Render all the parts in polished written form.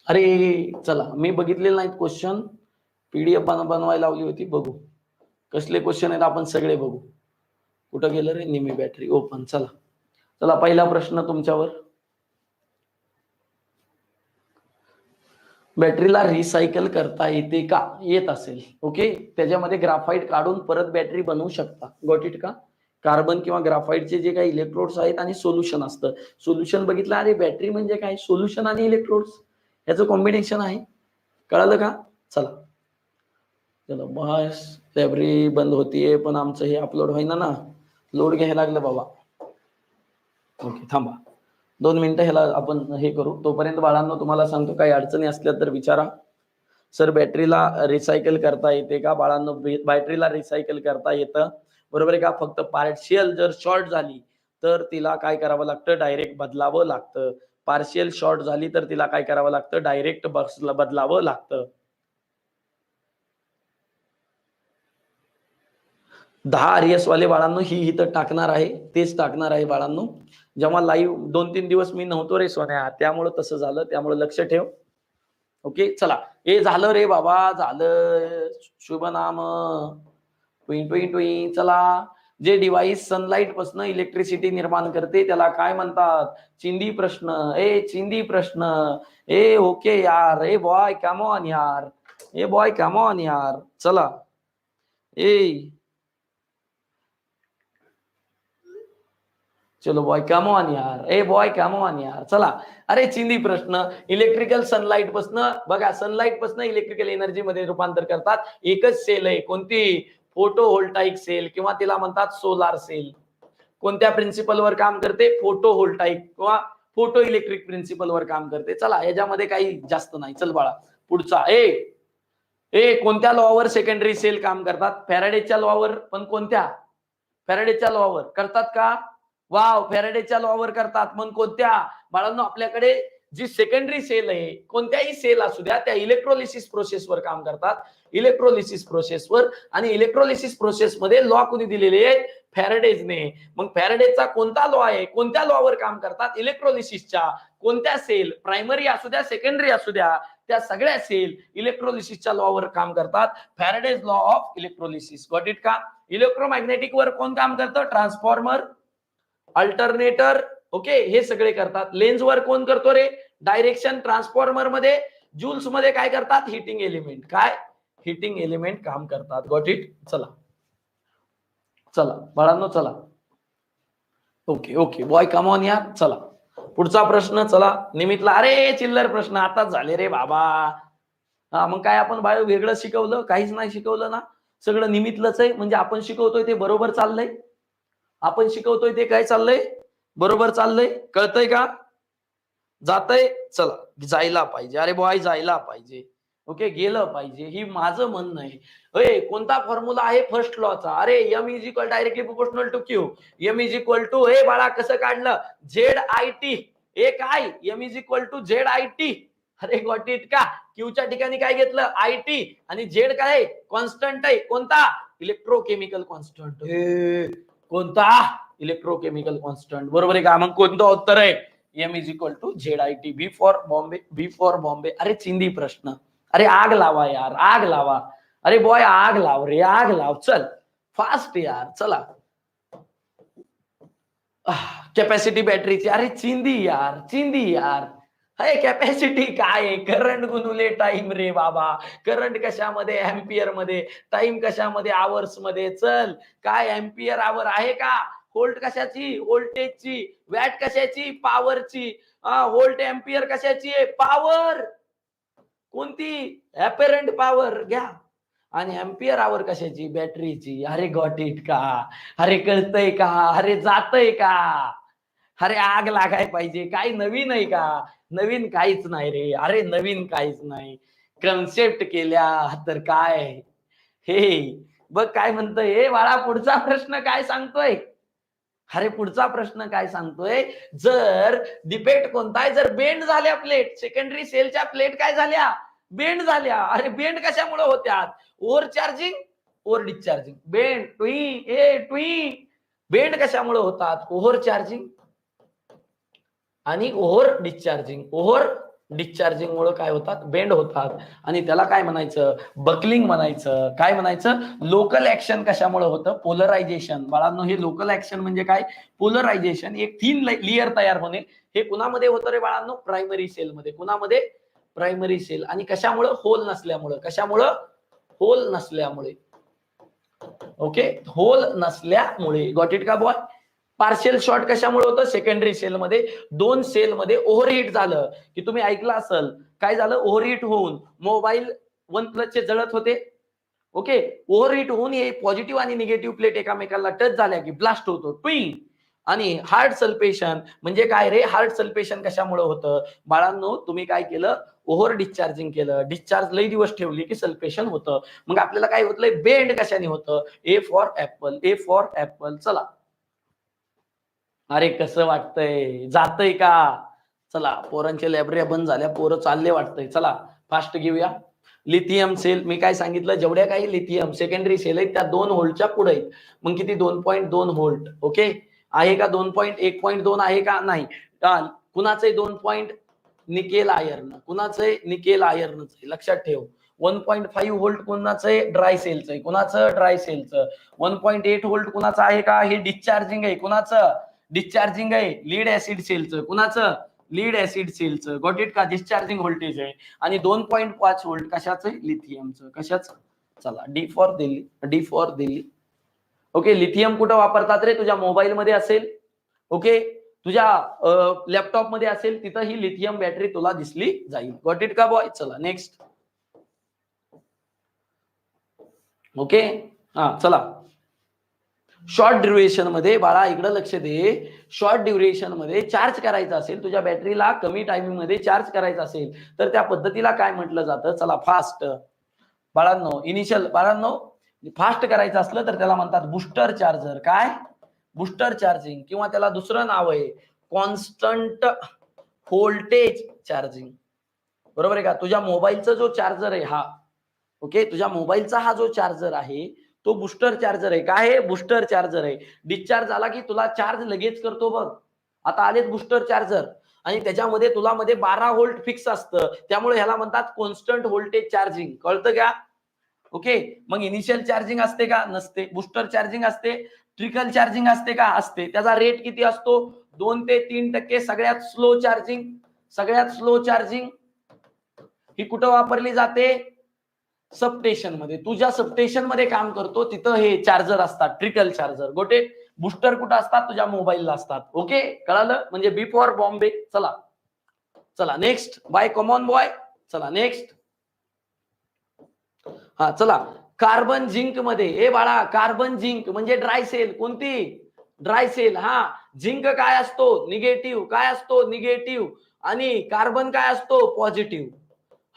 अरे चला, मी बघितलेलं नाहीत क्वेश्चन, पीडीएफ बनवायला लावली होती, बघू कसले क्वेश्चन आहेत आपण सगळे बघू. कुठं गेलं रे निमी बॅटरी ओपन. चला चला, पहिला प्रश्न तुमच्यावर. बॅटरीला रिसायकल करता येते का? येत असेल, ओके. त्याच्यामध्ये ग्राफाईट काढून परत बॅटरी बनवू शकता. गॉट इट का? कार्बन किंवा ग्राफाईटचे जे काही इलेक्ट्रोड्स आहेत आणि सोल्युशन असतं. सोल्युशन बघितलं, अरे बॅटरी म्हणजे काय? सोल्युशन आणि इलेक्ट्रोड्स याचं कॉम्बिनेशन आहे. कळालं का? चला चला, बस लायब्ररी बंद होतीये, पण आमचं हे अपलोड होईना ना, लोड घ्यायला लागलं बाबा. ओके, थांबा 2 मिनिटं, ह्याला आपण हे करू. तोपर्यंत बाळांनो तुम्हाला सांगतो, काही अडचणी असल्या तर विचारा. सर बॅटरीला रिसायकल करता येते का? बाळांनो बॅटरीला रिसायकल करता येतं, बरोबर आहे का? फक्त पार्शियल जर शॉर्ट झाली तर तिला काय करावं लागतं? डायरेक्ट बदलावं लागतं. पार्शियल शॉर्ट झाली तर तिला काय करावं लागतं? डायरेक्ट बदलावं लागतं. 10 RS वाले बाळांनो ही इथं टाकणार आहे, तेच टाकणार आहे बाळांनो. जेव्हा लाईव्ह 2-3 दिवस मी नव्हतो रे सोन्या, त्यामुळे तसं झालं, त्यामुळे लक्ष ठेव. ओके चला, हे झालं रे बाबा, झालं. शुभ नाम ट्विन ट्विन ट्विन. चला, जे डिव्हाइस सनलाइट पासून इलेक्ट्रिसिटी निर्माण करते त्याला काय म्हणतात? चिंदी प्रश्न. चिंदी प्रश्न. ओके यार, बॉय कम ऑन यार, बॉय कम ऑन यार. चला चलो बॉय कम ऑन यार, बॉय कम ऑन यार. चला, अरे चिंदी प्रश्न. इलेक्ट्रिकल सनलाइट पासून बघा, सनलाइट पासून इलेक्ट्रिकल एनर्जी मध्ये रूपांतर करतात. एकच सेल आहे, कोणती? फोटो व्होल्टाईक सेल, किंवा तिला म्हणतात सोलार सेल. कोणत्या प्रिन्सिपलवर काम करते? फोटो व्होल्टाईक किंवा फोटो इलेक्ट्रिक प्रिन्सिपलवर काम करते. चला, याच्यामध्ये काही जास्त नाही. चल बाळा, पुढचा. कोणत्या लॉवर सेकंडरी सेल काम करतात? फॅराडेच्या लॉवर. पण कोणत्या? फॅराडेच्या लॉवर करतात का? वाव, फॅराडेच्या लॉवर करतात. मग कोणत्या? बाळांनो, आपल्याकडे जी सेकंडरी सेल आहे, कोणत्याही सेल असू द्या, त्या इलेक्ट्रोलिसिस प्रोसेसवर काम करतात. इलेक्ट्रोलिसिस प्रोसेसवर. आणि इलेक्ट्रोलिसिस प्रोसेसमध्ये लॉ कोणी दिलेले आहे? फॅराडेजने. मग फॅराडेचा कोणता लॉ आहे? कोणत्या लॉवर काम करतात? इलेक्ट्रोलिसिसच्या. कोणत्या सेल? प्रायमरी असू द्या, सेकंडरी असू द्या, त्या सगळ्या सेल इलेक्ट्रोलिसिसच्या लॉवर काम करतात. Faraday's law of electrolysis. Got it का? इलेक्ट्रोमॅग्नेटिक वर कोण काम करतं? ट्रान्सफॉर्मर, अल्टरनेटर, ओके, हे सगळे करतात. लेन्स वर कोण करतो रे? डायरेक्शन. ट्रान्सफॉर्मर मध्ये, जूल्स मध्ये काय करतात? Heating element. काय? हिटिंग एलिमेंट काम करतात. Got it. चला चला बाळांनो, चला. Okay okay, boy come on यार. चला, पुढचा प्रश्न. चला, निमितला. अरे चिल्लर प्रश्न आताच झाले रे बाबा. हा, मग काय आपण बायो वेगळं शिकवलं? काहीच नाही शिकवलं ना, सगळं निमितलंच आहे. म्हणजे आपण शिकवतोय ते बरोबर चाललंय. आपण शिकवतोय ते काय चाललंय? बरोबर चाललंय. कळतंय का? जातंय. चला, जायला पाहिजे. अरे बॉय, जायला पाहिजे. ओके, गेलं पाहिजे, ही माझं म्हणणं आहे. कोणता फॉर्म्युला आहे फर्स्ट लॉचा? अरे M is equal directly proportional to Q. M is equal to, बाळा कसं काढलं? ZIT. काय? M is equal to ZIT. अरे गॉट इट का? क्यूच्या ठिकाणी काय घेतलं? IT. आणि झेड काय आहे? कॉन्स्टंट आहे. कोणता? Electrochemical constant. कोणता? Electrochemical constant. बरोबर आहे का? मग कोणतं उत्तर आहे? M is equal to ZIT. B for Bombay. B for Bombay. अरे चिंदी प्रश्न. अरे आग लावा यार, आग लावा. अरे बॉय, आग लाव रे, आग लाव. चल फास्ट यार. चला, कॅपॅसिटी बॅटरीची. अरे चिंदी यार, चिंदी यार. कॅपॅसिटी काय आहे? करंट गुणुले टाइम रे बाबा. करंट कशामध्ये? एम्पियर मध्ये. टाइम कशामध्ये? आवर्स मध्ये. चल, काय एम्पियर आवर आहे का? व्होल्ट कशाची? व्होल्टेजची. वॅट कशाची? पॉवरची. व्होल्ट एम्पियर कशाची आहे? पॉवर. कोणती? ऍपरंट पॉवर घ्या. आणि एम्पियर आवर कशाची? बॅटरीची. अरे गॉट इट का? अरे कळतंय का? अरे जातंय का? अरे आग लागाय पाहिजे. काय नवीन आहे का? नवीन काहीच नाही रे. अरे नवीन काहीच नाही. कन्सेप्ट केल्या तर काय. हे बघ काय म्हणतोय. बाळा, पुढचा प्रश्न काय सांगतोय? अरे पुढचा प्रश्न काय सांगतोय? जर डिफेक्ट कोणता आहे? जर बेंड झाल्या प्लेट, सेकंडरी सेलच्या प्लेट काय झाल्या? बेंड झाल्या. अरे बेंड कशामुळे होत्यात? Over charging, over discharging. Bend ट्वी. बेंड कशामुळे होतात? ओव्हर चार्जिंग आणि ओव्हर डिस्चार्जिंग. ओव्हर डिस्चार्जिंग मुळे काय होतात, बेंड होतात. आणि त्याला काय म्हणायचं, बकलिंग म्हणायचं. काय म्हणायचं, लोकल ऍक्शन कशामुळे होतं, पोलरायझेशन. बाळांनो, हे लोकल ऍक्शन म्हणजे काय, पोलरायझेशन, एक थिन लेयर तयार होणे. हे कुणामध्ये होतं रे बाळांनो, प्रायमरी सेल मध्ये. कुणामध्ये, प्रायमरी सेल. आणि कशामुळे, होल नसल्यामुळे. कशामुळे, होल नसल्यामुळे. ओके, होल नसल्यामुळे. गॉट इट का बॉय. पार्शियल शॉर्ट कशामुळे होतं, सेकंडरी सेल मध्ये. दोन सेल मध्ये ओव्हरहीट झालं, की तुम्ही ऐकलं असेल, काय झालं, ओव्हरहीट होऊन मोबाईल OnePlus चे जळत होते. ओके, ओव्हरहीट होऊन हे पॉझिटिव्ह आणि निगेटिव्ह प्लेट एकमेकांना टच झाल्या की ब्लास्ट होतो, ट्विंग. आणि हार्ड सल्फेशन म्हणजे काय रे, हार्ड सल्फेशन कशामुळे होतं बाळांनो, तुम्ही काय केलं, ओव्हर डिस्चार्जिंग केलं. डिस्चार्ज लई दिवस ठेवली की सल्फेशन होतं. मग आपल्याला काय होतं, बेंड कशाने होतं, A for apple, A for apple. चला, अरे कसं वाटतंय, जातंय का. चला, पोरांच्या लायब्ररी बंद झाल्या, पोरं चालले वाटतंय. चला फास्ट घेऊया. लिथियम सेल, मी काय सांगितलं, जेवढ्या काही लिथियम सेकंडरी सेल आहेत त्या 2 व्होल्टच्या पुढे आहेत. मग किती, 2.2 व्होल्ट. ओके, आहे का 1.2 आहे का, नाही. कुणाचे 2 निकेल आयर्न, कुणाचे निकेल आयर्नच, लक्षात ठेव. 1.5 व्होल्ट कुणाचं, ड्राय सेलचं आहे. कुणाचं, ड्राय सेलचं. 1.8 व्होल्ट कुणाचं आहे का, हे डिस्चार्जिंग आहे. कुणाचं, डिस्चार्जिंग आहे, लीड ऍसिड सेलचं. कुणाचं, लीड ऍसिड सेलचं. गॉट इट का, डिस्चार्जिंग व्होल्टेज आहे. आणि 2.5 व्होल्ट कशाचं, लिथियमचं. कशाचं, चला, D for Delhi, D for Delhi. Okay, lithium कुठं वापरतात रे, तुझ्या मोबाईल मध्ये असेल. ओके, तुझ्या लॅपटॉप मध्ये असेल, तिथं ही लिथियम बॅटरी तुला दिसली जाईल. गॉट इट का बॉय. चला नेक्स्ट. ओके, हा चला. शॉर्ट ड्युरेशन मध्ये बाळा इकडे लक्ष दे. शॉर्ट ड्युरेशन मध्ये चार्ज करायचं असेल, तुझ्या बॅटरीला कमी टायमिंग मध्ये चार्ज करायचं असेल, तर त्या पद्धतीला काय म्हटलं जातं, चला फास्ट. बाळांनो, इनिशियल, बाळांनो, फास्ट करायचं असलं तर त्याला म्हणतात बुस्टर चार्जर. काय, बुस्टर चार्जिंग. किंवा त्याला दुसरं नाव आहे कॉन्स्टंट व्होल्टेज चार्जिंग. बरोबर आहे का. तुझ्या मोबाईलचा जो चार्जर आहे हा, ओके, तुझ्या मोबाईलचा हा जो चार्जर आहे तो बुस्टर चार्जर आहे. काय आहे, बुस्टर चार्जर आहे. डिस्चार्ज झाला की तुला चार्ज लगेच करतो बघ. आता आलेत बुस्टर चार्जर, आणि त्याच्यामध्ये तुला मध्ये 12 व्होल्ट फिक्स असतं, त्यामुळे ह्याला म्हणतात कॉन्स्टंट व्होल्टेज चार्जिंग. कळतं का. ओके, मग इनिशियल चार्जिंग असते का, नसते. बुस्टर चार्जिंग असते. ट्रिकल चार्जिंग असते का, असते. त्याचा रेट किती असतो, 2 ते 3%. सगळ्यात स्लो चार्जिंग, सगळ्यात स्लो चार्जिंग ही कुठं वापरली जाते, सबस्टेशन मध्ये. तुझ्या सबस्टेशन मध्ये काम करतो तिथं हे चार्जर असतात, ट्रिकल चार्जर. गोटे, बुस्टर कुठं असतात, तुझ्या मोबाईलला असतात. ओके, कळालं, म्हणजे बी फॉर बॉम्बे. चला, चला नेक्स्ट. Bye come on boy. चला नेक्स्ट. हा चला, कार्बन झिंक मध्ये. ए बाळा, कार्बन झिंक म्हणजे ड्राय सेल. कोणती, ड्राय सेल. हा, झिंक काय असतो, निगेटिव्ह. काय असतो, निगेटिव्ह. आणि कार्बन काय असतो, पॉझिटिव्ह.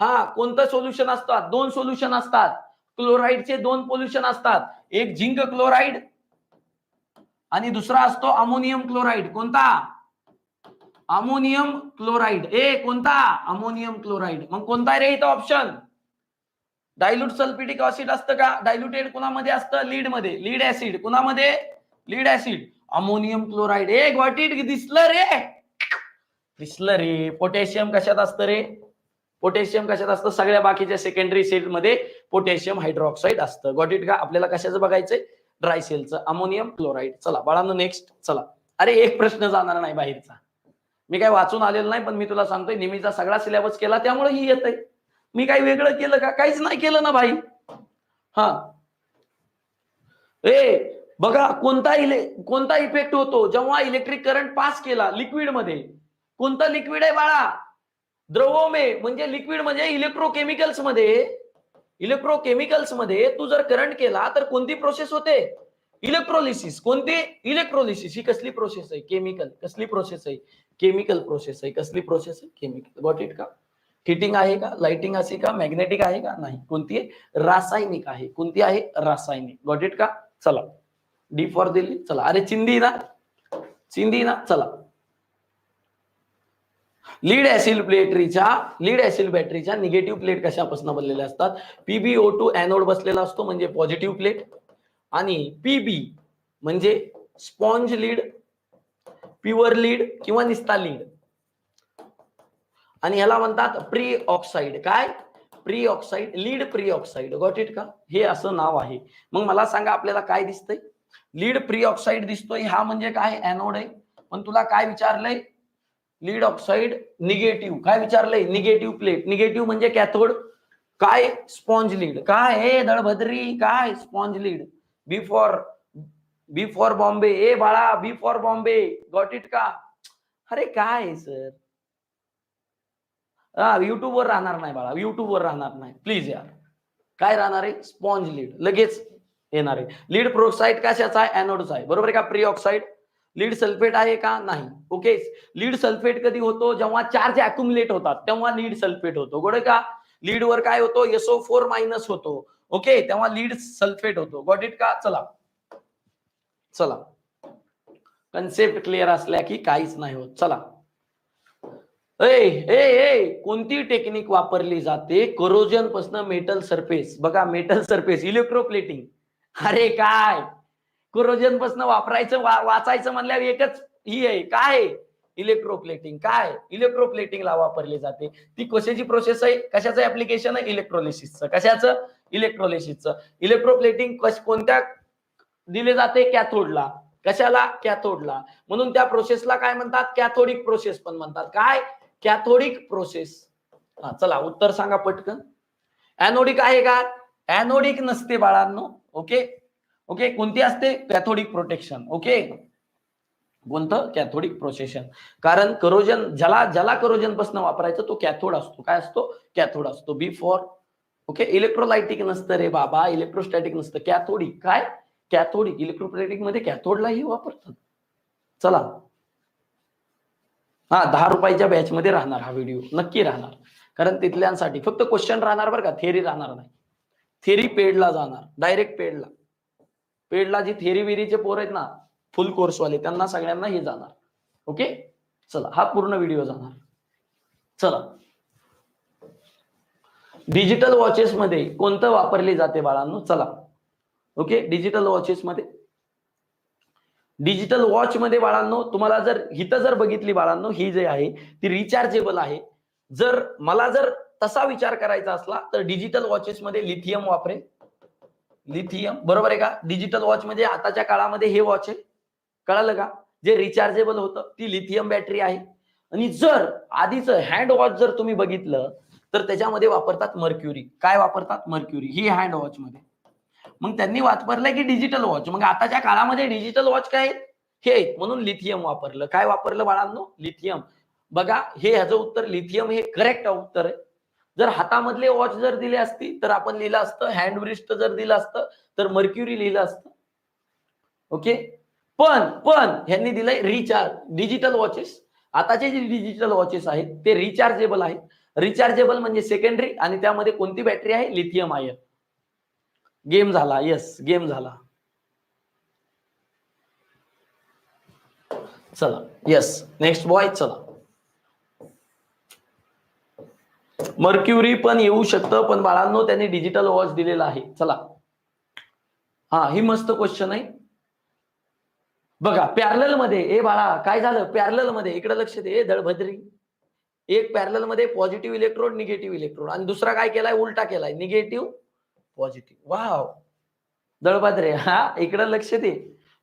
हा, कोणतं सोल्युशन असतात, 2 सोल्युशन असतात. क्लोराईडचे 2 पोल्युशन असतात. एक झिंक क्लोराईड आणि दुसरा असतो अमोनियम क्लोराईड. कोणता, अमोनियम क्लोराईड. ए कोणता, अमोनियम क्लोराईड. मग कोणता रे इथं ऑप्शन, डायल्यूट सल्फ्युरिक ऍसिड असतं का, डायल्युटेड कुणामध्ये असतं, लीड मध्ये. लीड ऍसिड कुणामध्ये, लीड ऍसिड. Ammonium chloride. ए गॉट इट, दिसलं रे, दिसलं रे. पोटॅशियम कशात असतं रे, पोटॅशियम कशात असतं, सगळ्या बाकीच्या सेकंडरी सेल मध्ये पोटॅशियम हायड्रॉक्साईड असतं. गॉट इट का. आपल्याला कशाचं बघायचंय, ड्राय सेलचं, अमोनियम क्लोराईड. चला बाळांनो नेक्स्ट. चला, अरे एक प्रश्न जाणार नाही बाहेरचा, मी काय वाचून आलेलं नाही, पण मी तुला सांगतोय नेहमीचा सगळा सिलेबस केला त्यामुळे ही येतंय. मी काही वेगळं केलं का, काहीच नाही केलं ना भाई. हा, ए बघा, कोणता इफेक्ट होतो जेव्हा इलेक्ट्रिक करंट पास केला लिक्विड मध्ये. कोणतं लिक्विड आहे बाळा, द्रवोमे म्हणजे लिक्विड म्हणजे इलेक्ट्रोकेमिकल्स मध्ये. इलेक्ट्रोकेमिकल्स मध्ये तू जर करंट केला तर कोणती प्रोसेस होते, इलेक्ट्रोलिसिस. कोणती, इलेक्ट्रोलिसिस. ही कसली प्रोसेस आहे, केमिकल. कसली प्रोसेस आहे, केमिकल प्रोसेस आहे. कसली प्रोसेस आहे, केमिकल. गॉट इट का. हिटिंग आहे का, लाइटिंग असे का, मॅग्नेटिक आहे का, नाही. कोणती आहे, रासायनिक आहे. कोणती आहे, रासायनिक. गॉट इट का. चला, डी फॉर दिल्ली. चला, अरे चिंदी ना, चिंदी ना. चला, लीड ऍसिड बॅटरीच्या निगेटिव्ह प्लेट कशापासून बनलेल्या असतात, PbO2 एनोड बसलेला असतो म्हणजे पॉझिटिव्ह प्लेट. आणि पीबी म्हणजे स्पॉन्ज लीड, प्युअर लीड किंवा निस्ता लीड. आणि ह्याला म्हणतात प्री ऑक्साईड. काय? Pre oxide, lead pre oxide. Got it का? हे असं नाव आहे. मग मला सांगा आपल्याला काय दिसतंय? लीड प्री ऑक्साईड दिसतोय. हा म्हणजे काय? एनोड आहे. पण तुला काय विचारलंय? Lead oxide negative. काय विचारलंय? Negative plate. निगेटिव्ह म्हणजे कॅथोड. काय? Sponge lead. काय? हे दळभद्री काय? Sponge lead. B for Bombay. ए बाळा, B for Bombay. Got it का? अरे काय सर, युट्यूब वर राहणार नाही बाळा, युट्यूब वर राहणार नाही प्लीज यार. काय राहणार आहे? Sponge lead. लगेच येणार आहे. लीड प्रोक्साईड कशाचा आहे? एनोडचा आहे. बरोबर आहे का? Pre oxide. लीड सल्फेट आहे का? नाही. ओके. लीड सल्फेट कधी होतो? जेव्हा चार्ज अक्युमुलेट होतात तेव्हा लीड सल्फेट होतो. बरोबर का? लीड वर काय होतो? SO4 मायनस होतो. ओके, तेव्हा लीड सल्फेट होतो. गॉट इट का? चला चला, कन्सेप्ट क्लिअर असल्या की काहीच नाही होत. चला, कोणती टेक्निक वापरली जाते करोजन पासून मेटल सरफेस? बघा, मेटल सरफेस, इलेक्ट्रोप्लेटिंग. अरे काय, करोजन पासून वापरायचं वाचायचं म्हणल्यावर एकच ही आहे. काय? इलेक्ट्रोप्लेटिंग. काय? इलेक्ट्रोप्लेटिंगला वापरली जाते. ती कशाची प्रोसेस आहे? कशाचं ऍप्लिकेशन आहे? इलेक्ट्रोलिसिसचं. कशाचं? इलेक्ट्रोलिसिसचं. इलेक्ट्रोप्लेटिंग कोणत्या दिले जाते? कॅथोडला. कशाला? कॅथोडला. म्हणून त्या प्रोसेसला काय म्हणतात? कॅथोडिक प्रोसेस पण म्हणतात. काय? Cathodic process. चला उत्तर सांगा पटकन. एनोडिक आहे का? एनोडिक नसते बाळांनो. Okay okay. कोणती असते? Cathodic protection. ओके. कोणतं? Cathodic procession. कारण करोजन, ज्याला करोजन पासून वापरायचं तो कॅथोड असतो. काय असतो? कॅथोड असतो. बी फॉर ओके. इलेक्ट्रोलायटिक नसतं रे बाबा, इलेक्ट्रोस्टॅटिक नसतं, कॅथोडिक. काय? कॅथोडिक. इलेक्ट्रोप्लेटिक मध्ये कॅथोडलाही वापरतात. चला, 10 रुपयाच्या बॅच मध्ये राहणार हा व्हिडिओ, नक्की राहणार. कारण तिथल्यांसाठी फक्त क्वेश्चन राहणार बरं का, थेरी राहणार नाही. थेरी पेडला जाणार, डायरेक्ट पेडला. पेडला जी थेरी विरीचे पोर आहेत ना, फुल कोर्स वाले, त्यांना सगळ्यांना हे जाणार. ओके. चला, हा पूर्ण व्हिडिओ जाणार. चला, डिजिटल वॉचेस मध्ये कोणतं वापरले जाते बाळांनो? चला, ओके. डिजिटल वॉचेस मध्ये, डिजिटल वॉच मध्ये बाळांनो, तुम्हाला जर हिथं जर बघितली बाळांनो, ही जे आहे ती रिचार्जेबल आहे. जर मला जर तसा विचार करायचा असला तर डिजिटल वॉचेस मध्ये लिथियम वापरेल. लिथियम, बरोबर आहे का? डिजिटल वॉच म्हणजे आताच्या काळामध्ये हे वॉच आहे, कळालं का? जे रिचार्जेबल होतं, ती लिथियम बॅटरी आहे. आणि जर आधीच हँड वॉच जर तुम्ही बघितलं तर त्याच्यामध्ये वापरतात मर्क्युरी. काय वापरतात? मर्क्युरी. ही हँड वॉच मध्ये. मग त्यांनी वापरलंय की डिजिटल वॉच. मग आताच्या काळामध्ये डिजिटल वॉच काय हे, म्हणून लिथियम वापरलं. काय वापरलं बाळांनो? लिथियम. बघा, हे ह्याचं उत्तर लिथियम हे करेक्ट उत्तर आहे. जर हातामधले वॉच जर दिले असती तर आपण लिहिलं असतं हँड ब्रिस्ट, जर दिलं असतं तर मर्क्युरी लिहिलं असतं. ओके. पण ह्यांनी दिलंय रिचार्ज. डिजिटल वॉचेस, आताचे जे डिजिटल वॉचेस आहेत ते रिचार्जेबल आहेत. रिचार्जेबल म्हणजे सेकंडरी, आणि त्यामध्ये कोणती बॅटरी आहे? Lithium ion. गेम झाला. येस, गेम झाला. चला, येस, नेक्स्ट बॉय. चला, मर्क्युरी पण येऊ शकतं, पण बाळांनो त्यांनी डिजिटल वॉच दिलेला आहे. चला, ही मस्त क्वेश्चन आहे बघा. पॅरलल मध्ये, ए बाळा काय झालं? पॅरलल मध्ये इकडे लक्ष दे दळभद्री. एक पॅरलल मध्ये पॉझिटिव्ह इलेक्ट्रोड, निगेटिव्ह इलेक्ट्रोड, आणि दुसरा काय केलाय? उलटा केलाय, निगेटिव्ह पॉझिटिव्ह. वाव दळभद्रे, इकडे लक्ष दे.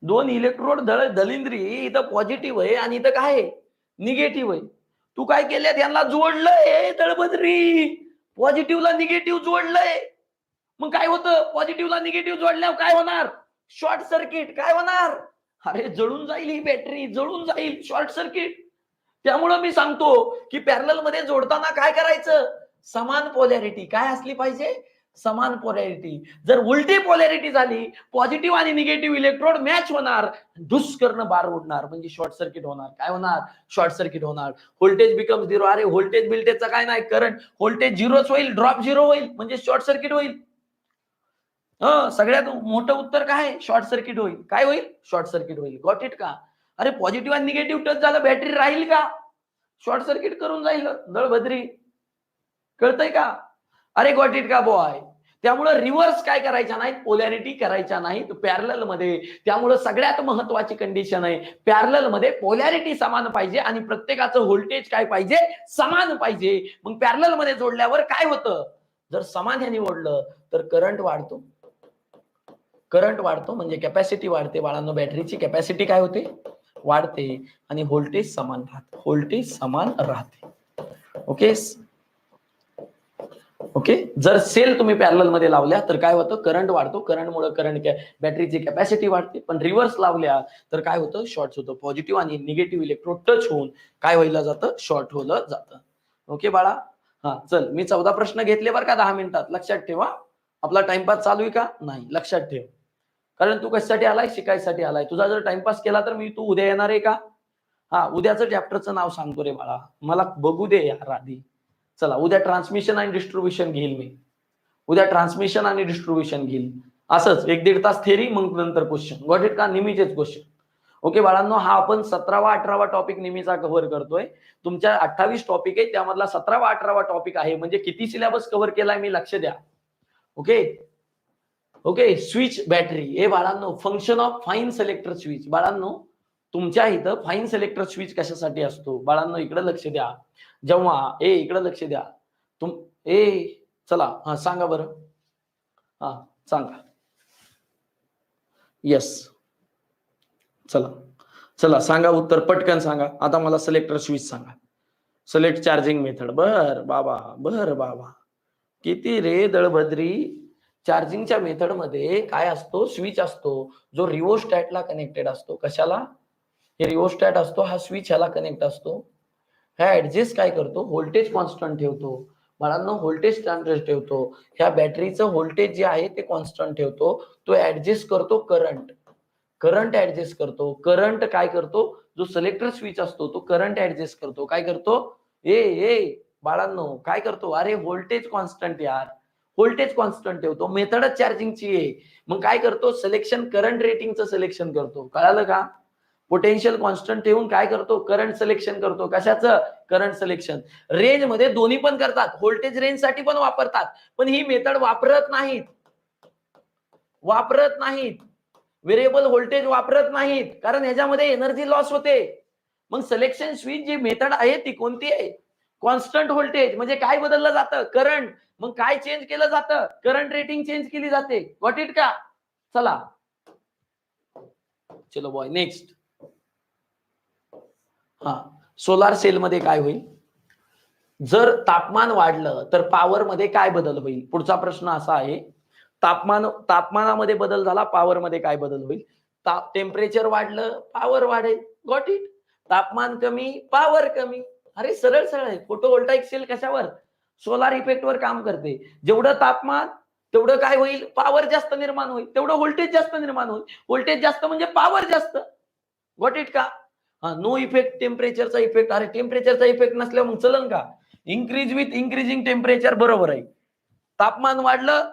2 इलेक्ट्रोड दलिंद्री, इथं पॉझिटिव्ह आहे आणि इथं काय आहे? निगेटिव्ह आहे. तू काय केलं? त्यांना जोडलंय दळभद्री. पॉझिटिव्हला निगेटिव्ह जोडलंय. मग काय होतं? पॉझिटिव्हला निगेटिव्ह जोडल्यावर काय होणार? Short circuit. काय होणार? अरे जळून जाईल ही बॅटरी, जळून जाईल, शॉर्ट सर्किट. त्यामुळं मी सांगतो की पॅरलल मध्ये जोडताना काय करायचं? समान पोलॅरिटी काय असली पाहिजे? समान पोलॅरिटी. जर उलटी पोलॅरिटी झाली, पॉझिटिव्ह आणि निगेटिव्ह इलेक्ट्रोड मॅच होणार, धुस करणं बार उडणार, म्हणजे शॉर्ट सर्किट होणार. काय होणार? शॉर्ट सर्किट होणार. Voltage become zero. अरे व्होल्टेज बिल्टेजचा काय नाही, करंट व्होल्टेज झिरोच होईल, ड्रॉप झिरो होईल, म्हणजे शॉर्ट सर्किट होईल. सगळ्यात मोठं उत्तर काय? शॉर्ट सर्किट होईल. काय होईल? शॉर्ट सर्किट होईल. गॉट इट का? अरे पॉझिटिव्ह आणि निगेटिव्ह टच झालं, बॅटरी राहील का? शॉर्ट सर्किट करून जाईल दळभद्री. कळतंय का? अरे गॉट इट का बॉय? त्यामुळे रिव्हर्स काय करायच्या नाहीत, पोलॅरिटी करायच्या नाहीत पॅरलल मध्ये. त्यामुळे सगळ्यात महत्वाची कंडिशन आहे, पॅरलल मध्ये पोलॅरिटी समान पाहिजे आणि प्रत्येकाचं व्होल्टेज काय पाहिजे, समान पाहिजे. मग पॅरलल मध्ये जोडल्यावर काय होतं, जर समान ह्याने ओढलं तर करंट वाढतो. करंट वाढतो म्हणजे कॅपॅसिटी वाढते बाळांनो, बॅटरीची कॅपॅसिटी काय होते, वाढते आणि व्होल्टेज समान राहते. व्होल्टेज समान राहते. Okay okay. जर सेल तुम्ही पॅरलल मध्ये लावल्या तर काय होतं, करंट वाढतो. करंटमुळे बॅटरीची कॅपॅसिटी वाढते. पण रिव्हर्स लावल्या तर काय होतं, शॉर्ट होतं. पॉझिटिव्ह आणि निगेटिव्ह इलेक्ट्रोड टच होऊन काय व्हायला जातं, शॉर्ट होलं जातं. ओके बाळा. हा चल, मी 14 प्रश्न घेतले बरं का 10 मिनिटात. लक्षात ठेवा. आपला टाइमपास चालू आहे का, नाही, लक्षात ठेव. कारण तू कशासाठी आलाय, शिकायसाठी आलाय. तुझा जर टाइमपास केला तर मी तू उद्या येणार आहे का, हा उद्याचं चॅप्टरचं नाव सांगतो रे बाळा, मला बघू दे यार आधी. चला, उद्या ट्रान्समिशन आणि डिस्ट्रीब्युशन घेईल मी. उद्या ट्रान्समिशन आणि डिस्ट्रीब्युशन घेईल. असंच 1-1.5 तास थेरी, मग नंतर क्वेश्चन. गॉट इट का, नेहमीचेच क्वेश्चन. ओके बाळांनो, हा आपण 17वा 18वा टॉपिक नेहमीचा कव्हर करतोय. तुमच्या 28 टॉपिक आहे, त्यामधला 17वा 18वा टॉपिक आहे. म्हणजे किती सिलेबस कव्हर केलाय मी, लक्ष द्या. Okay okay. स्विच बॅटरी, हे बाळांनो function of fine selector switch. बाळांनो, तुमच्या इथं फाईन सिलेक्टर स्विच कशासाठी असतो बाळांनो, इकडे लक्ष द्या. जेव्हा इकडे लक्ष द्या चला, हा सांगा बरं, हा सांगा. येस, चला चला सांगा उत्तर, पटकन सांगा. आता मला सिलेक्टर स्विच सांगा. Select charging method. बर बाबा, किती रे दळभद्री. चार्जिंगच्या मेथड मध्ये काय असतो, स्विच असतो जो रिओस्टॅटला कनेक्टेड असतो. कशाला, हे रिओस्टॅट असतो, हा स्विच ह्याला कनेक्ट असतो. ह्या ऍडजस्ट काय करतो, व्होल्टेज कॉन्स्टंट ठेवतो. बाळांनो, व्होल्टेज कॉन्स्टंट ठेवतो. ह्या बॅटरीचं व्होल्टेज जे आहे ते कॉन्स्टंट ठेवतो. तो ऍडजस्ट करतो करंट ऍडजस्ट करतो. करंट काय करतो, जो सिलेक्टर स्विच असतो तो करंट ऍडजस्ट करतो. काय करतो, बाळांनो काय करतो, अरे व्होल्टेज कॉन्स्टंट यार, व्होल्टेज कॉन्स्टंट ठेवतो. मेथडच चार्जिंगची आहे. मग काय करतो, सिलेक्शन करंट रेटिंगचं सिलेक्शन करतो. कळालं का, पोटेन्शियल कॉन्स्टंट ठेवून काय करतो, करंट सिलेक्शन करतो. कशाचं, करंट सिलेक्शन. रेंज मध्ये दोन्ही पण करतात, व्होल्टेज रेंज साठी पण वापरतात. पण ही मेथड वापरत नाहीत, व्हेरिएबल व्होल्टेज वापरत नाहीत, कारण ह्याच्यामध्ये एनर्जी लॉस होते. मग सिलेक्शन स्विच जी मेथड आहे ती कोणती आहे, कॉन्स्टंट व्होल्टेज. म्हणजे काय बदललं जातं, करंट. मग काय चेंज केलं जातं, करंट रेटिंग चेंज केली जाते. गॉट इट का. चला चलो बॉय, नेक्स्ट. हा, सोलार सेल मध्ये काय होईल, जर तापमान वाढलं तर पॉवर मध्ये काय बदल होईल. पुढचा प्रश्न असा आहे, तापमानामध्ये बदल झाला, पॉवर मध्ये काय बदल होईल. टेम्परेचर वाढलं, पॉवर वाढेल. Got it. तापमान कमी, पॉवर कमी. अरे सरळ आहे. फोटोव्होल्टाईक सेल कशावर, सोलार इफेक्ट वर काम करते. जेवढं तापमान तेवढं काय होईल, पॉवर जास्त निर्माण होईल, तेवढं व्होल्टेज जास्त निर्माण होईल. व्होल्टेज जास्त म्हणजे पॉवर जास्त. गॉट इट का. नो इफेक्ट टेम्परेचरचा इफेक्ट. अरे टेम्परेचरचा इफेक्ट नसल्यावर मग चलन का, इन्क्रीज विथ इन्क्रीजिंग टेम्परेचर. बरोबर आहे. तापमान वाढलं,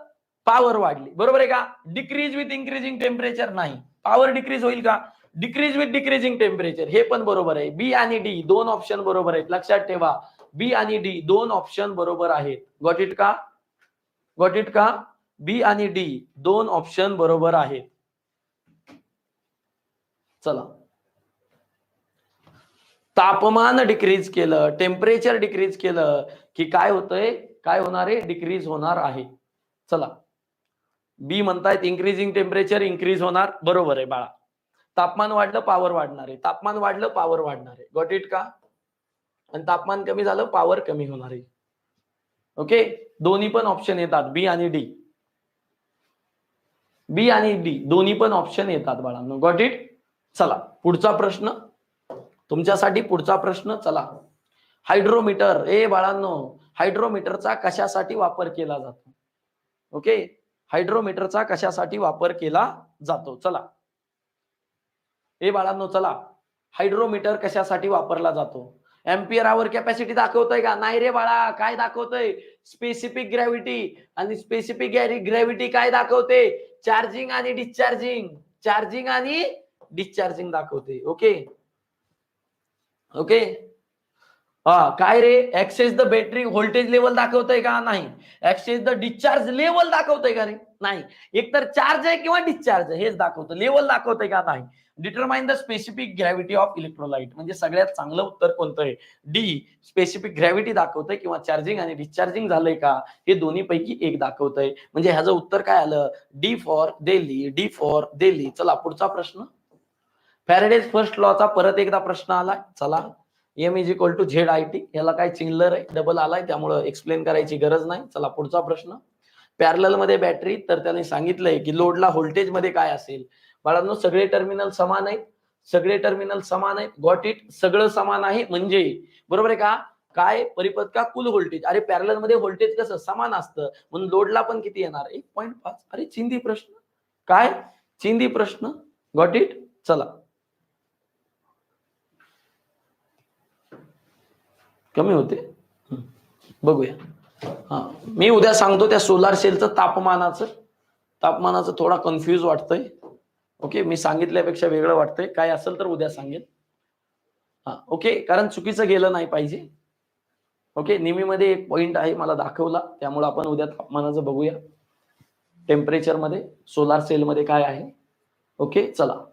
पॉवर वाढली. बरोबर आहे का. डिक्रीज विथ इन्क्रीजिंग टेम्परेचर नाही, पॉवर डिक्रीज होईल का. डिक्रीज विथ डिक्रीजिंग टेम्परेचर, हे पण बरोबर आहे. बी आणि डी दोन ऑप्शन बरोबर आहेत. लक्षात ठेवा, बी आणि डी दोन ऑप्शन बरोबर आहेत. गॉट इट का, गॉट इट का. बी आणि डी दोन ऑप्शन बरोबर आहेत. चला, तापमान डिक्रीज केलं, टेम्परेचर डिक्रीज केलं की काय होतंय, काय होणार आहे, डिक्रीज होणार आहे. चला, बी म्हणतायत इन्क्रीजिंग टेम्परेचर इन्क्रीज होणार. बरोबर आहे बाळा. तापमान वाढलं, पॉवर वाढणार आहे. तापमान वाढलं, पॉवर वाढणार आहे. गॉट इट का. आणि तापमान कमी झालं, पॉवर कमी होणार आहे. ओके, दोन्ही पण ऑप्शन येतात, बी आणि डी. बी आणि डी दोन्ही पण ऑप्शन येतात बाळांनो. Got it. चला, पुढचा प्रश्न तुमच्यासाठी. पुढचा प्रश्न, चला. हायड्रोमीटर, बाळांनो, हायड्रोमीटरचा कशासाठी वापर केला जातो. ओके, हायड्रोमीटरचा कशासाठी वापर केला जातो. चला बाळांनो, चला. हायड्रोमीटर कशासाठी वापरला जातो. एम्पियर आवर कॅपॅसिटी दाखवतोय का, नाही रे बाळा. काय दाखवतोय, स्पेसिफिक ग्रॅव्हिटी. आणि स्पेसिफिक ग्रॅव्हिटी काय दाखवते, चार्जिंग आणि डिस्चार्जिंग. चार्जिंग आणि डिस्चार्जिंग दाखवते. Okay okay. काय रे, access the battery voltage level दाखवतंय का? नाही. ऍक्सेस द डिस्चार्ज लेवल दाखवतंय का रे? नाही. एकतर चार्ज आहे किंवा डिस्चार्ज आहे हेच दाखवतं. लेवल दाखवतंय का? नाही. Determine the specific gravity of electrolyte, म्हणजे सगळ्यात चांगलं उत्तर कोणतं आहे? डी. स्पेसिफिक ग्रॅव्हिटी दाखवतंय किंवा चार्जिंग आणि डिस्चार्जिंग झालंय का हे दोन्ही पैकी एक दाखवतंय. म्हणजे ह्याचं उत्तर काय आलं? D for Delhi. D for Delhi. चला पुढचा प्रश्न. फॅरेडेज फर्स्ट लॉचा परत एकदा प्रश्न आलाय. चला, M is equal to Z I T. याला काय चिंगलर आहे, डबल आलाय त्यामुळे एक्सप्लेन करायची गरज नाही. चला पुढचा प्रश्न. पॅरलल मध्ये बॅटरी, तर त्याने सांगितलंय की लोडला व्होल्टेज मध्ये काय असेल? बाळांनो, सगळे टर्मिनल समान आहेत. सगळे टर्मिनल समान आहेत. Got it. सगळं समान आहे म्हणजे बरोबर आहे का? काय परिपथ का कुल व्होल्टेज. अरे पॅरलल मध्ये व्होल्टेज कसं समान असतं, म्हणून लोडला पण किती येणार? 1.5. अरे चिंदी प्रश्न. काय चिंदी प्रश्न? Got it. चला कमी होते, बघूया. मी उद्या सांगतो त्या सोलार सेलचं तापमानाचं थोडा कन्फ्यूज वाटतंय. ओके, मी सांगितल्यापेक्षा वेगळं वाटतंय. काय असेल तर उद्या सांगेल. ओके, कारण चुकीचं गेलं नाही पाहिजे. ओके, नेहमीमध्ये एक पॉइंट आहे मला दाखवला, त्यामुळे आपण उद्या तापमानाचं बघूया. टेम्परेचर मध्ये सोलार सेल मध्ये काय आहे. ओके चला.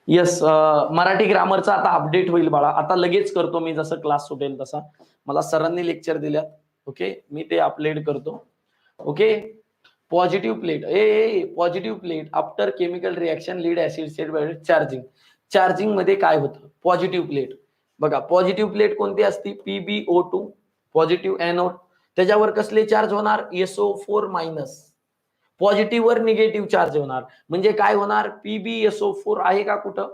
येस, मराठी ग्रामरचा आता अपडेट होईल बाळा. आता लगेच करतो मी, जसं क्लास सुटेल तसा. मला सरांनी लेक्चर दिल्यात. ओके, मी ते अपलोड करतो. Okay, positive plate. Positive plate after chemical reaction lead acid set charging. Charging मध्ये काय होतं? Positive plate. बघा, पॉझिटिव्ह प्लेट कोणती असती? PbO2, positive anode. त्याच्यावर कसले चार्ज होणार? SO4 minus. पॉझिटिव्ह वर निगेटिव्ह चार्ज होणार. म्हणजे काय होणार? PbSO4 आहे का कुठं?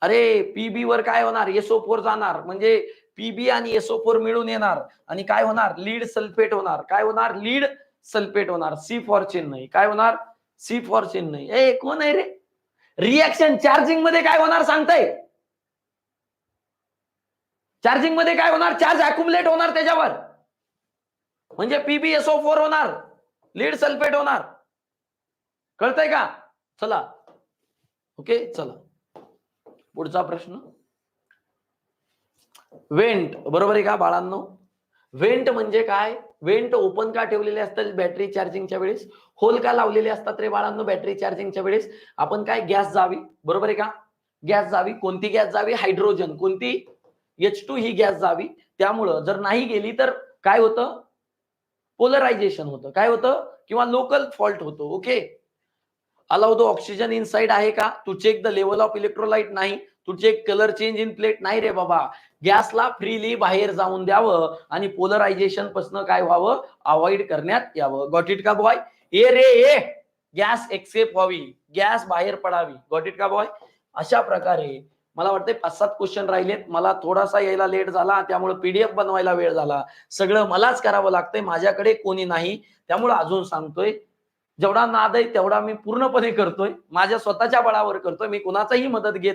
अरे पीबी वर काय होणार? SO4 जाणार, म्हणजे पीबी आणि SO4 मिळून येणार आणि काय होणार? लीड सल्फेट होणार. काय होणार? लीड सल्फेट होणार. सी फॉर चिन्ह. काय होणार? सी फॉर चिन्ह. कोण आहे रे? रिएक्शन चार्जिंग मध्ये काय होणार सांगताय? चार्जिंग मध्ये काय होणार? चार्ज अक्युमुलेट होणार त्याच्यावर, म्हणजे PbSO4 होणार, लीड सल्फेट होणार. कळतंय का? चला ओके चला पुढचा प्रश्न. वेंट, बरोबर आहे का बाळांनो? वेंट म्हणजे काय? वेंट ओपन का ठेवलेले असतात बॅटरी चार्जिंगच्या वेळेस? होल का लावलेले असतात रे बाळांनो बॅटरी चार्जिंगच्या वेळेस? आपण काय, गॅस जावी, बरोबर आहे का? गॅस जावी. कोणती गॅस जावी? हायड्रोजन. कोणती? H2 ही गॅस जावी. त्यामुळं जर नाही गेली तर काय होतं? पोलरायझेशन होतं. काय होतं? किंवा लोकल फॉल्ट होतो. Okay, allow the oxygen inside आहे का? To check the level of electrolyte नाही. To check colour change in plate नाही रे बाबा. गॅसला फ्रीली बाहेर जाऊन द्यावं आणि पोलरायझेशन पासून काय व्हावं? अवॉइड करण्यात यावं. गॉट इट का बॉय? गॅस एक्सेप्ट व्हावी, गॅस बाहेर पडावी. गॉट इट का बॉय? अशा प्रकारे मला वाटतं 5-7 क्वेश्चन राहिलेत. मला थोडासा यायला लेट झाला, त्यामुळे PDF बनवायला वेळ झाला. सगळं मलाच करावं लागतंय, माझ्याकडे कोणी नाही. त्यामुळे अजून सांगतोय, जेवढा नाद आहे तेवढा मी पूर्णपणे करतोय. माझ्या स्वतःच्या बळावर करतोय. मी कुणाचाही मदत घेत